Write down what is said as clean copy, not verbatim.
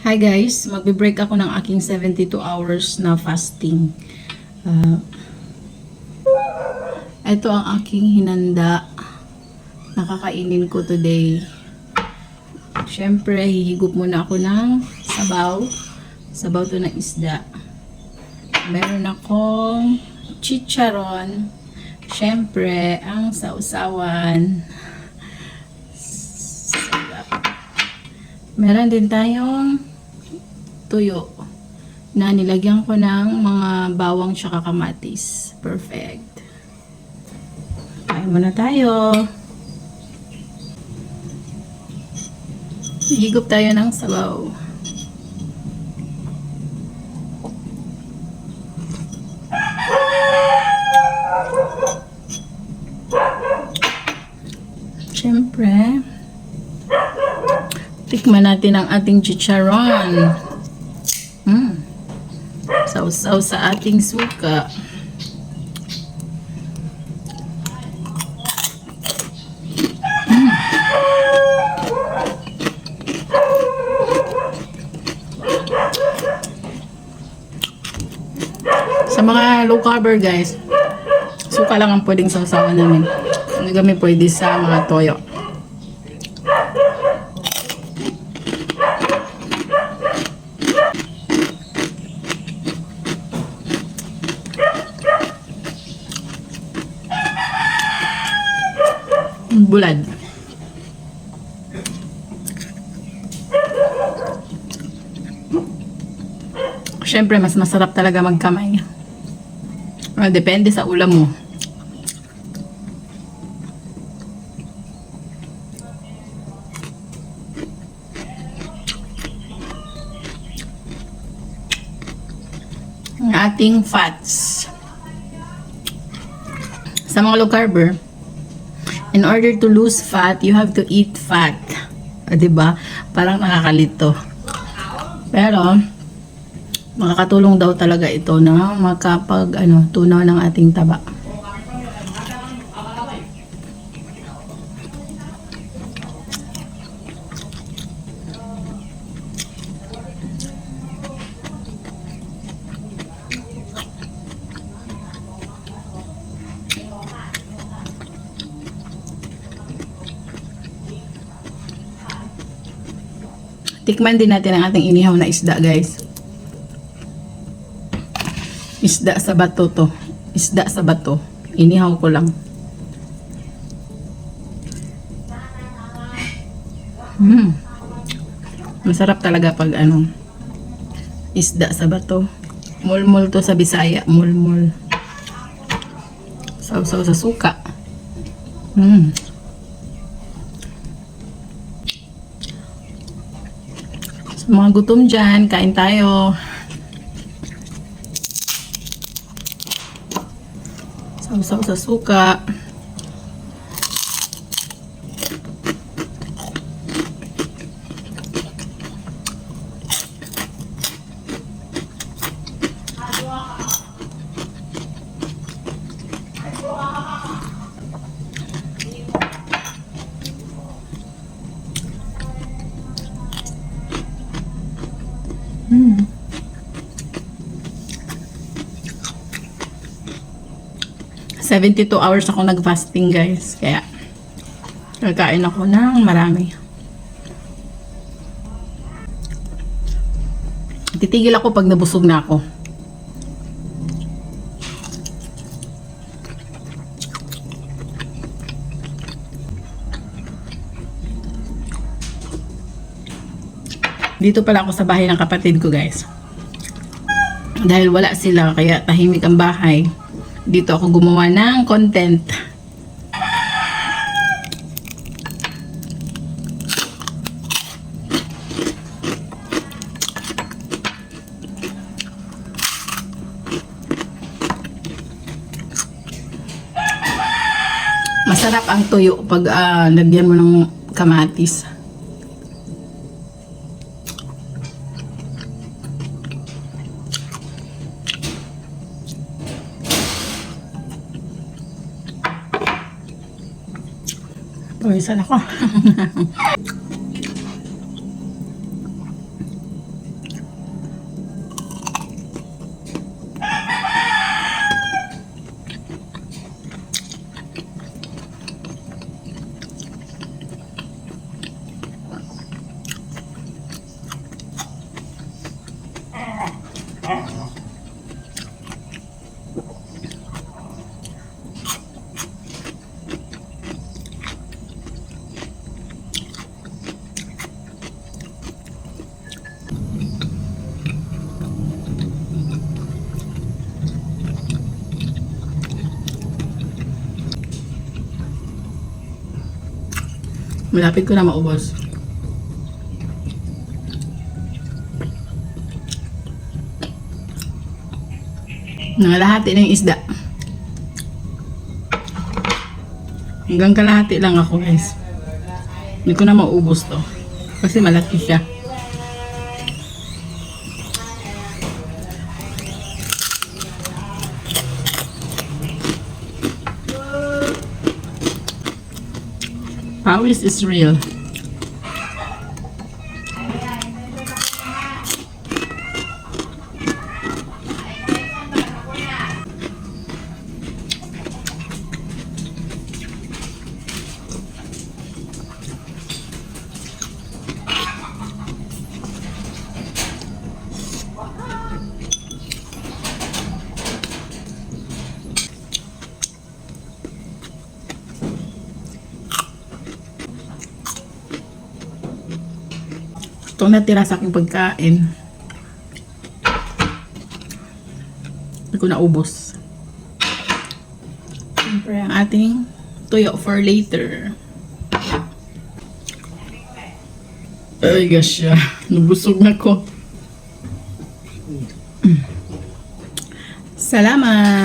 Hi guys, magbe-break ako ng aking 72 hours na fasting. Ito ang aking hinanda. Nakakainin ko today. Siyempre, hihigop muna ako ng sabaw. Sabaw to ng isda. Meron akong chicharon. Siyempre, ang sausawan. Meron din tayong tuyo na nilagyan ko ng mga bawang tsaka kamatis. Perfect. Kain muna tayo. Higop tayo ng sabaw. Siyempre, tikman natin ang ating chicharon. Sausaw sa ating suka. Sa mga low carb guys, suka lang ang pwedeng sausawan namin. Hindi kami pwede sa mga toyo. Bulad. Siyempre, mas masarap talaga magkamay. Depende sa ulam mo. Ang ating fats. Sa mga low carber, in order to lose fat, you have to eat fat. Diba? Parang nakakalito. Pero, makakatulong daw talaga ito na tunaw ng ating taba. Tikman din natin ang ating inihaw na isda, guys. Isda sa bato to. Isda sa bato. Inihaw ko lang. Masarap talaga pag isda sa bato. Mulmul to sa Bisaya. Mulmul. Sausaw sa suka. Sa mga gutom dyan, kain tayo. Sausaw sa suka. Mm. 72 hours ako nag-fasting, guys. Kaya, kakain ako ng marami. Titigil ako pag nabusog na ako. Dito pala ako sa bahay ng kapatid ko, guys. Dahil wala sila, kaya tahimik ang bahay. Dito ako gumawa ng content. Masarap ang tuyo pag lagyan mo ng kamatis. Pawisan ako. Malapit ko na maubos. Nangalahati na yung isda. Hanggang kalahati lang ako, guys. Hindi ko na maubos to. Kasi malaki siya. Pawis is real. Ito natira sa aking pagkain. Hindi ko naubos. Siyempre ang ating tuyo for later. Ay gosh, nabusog na ko. Salamat!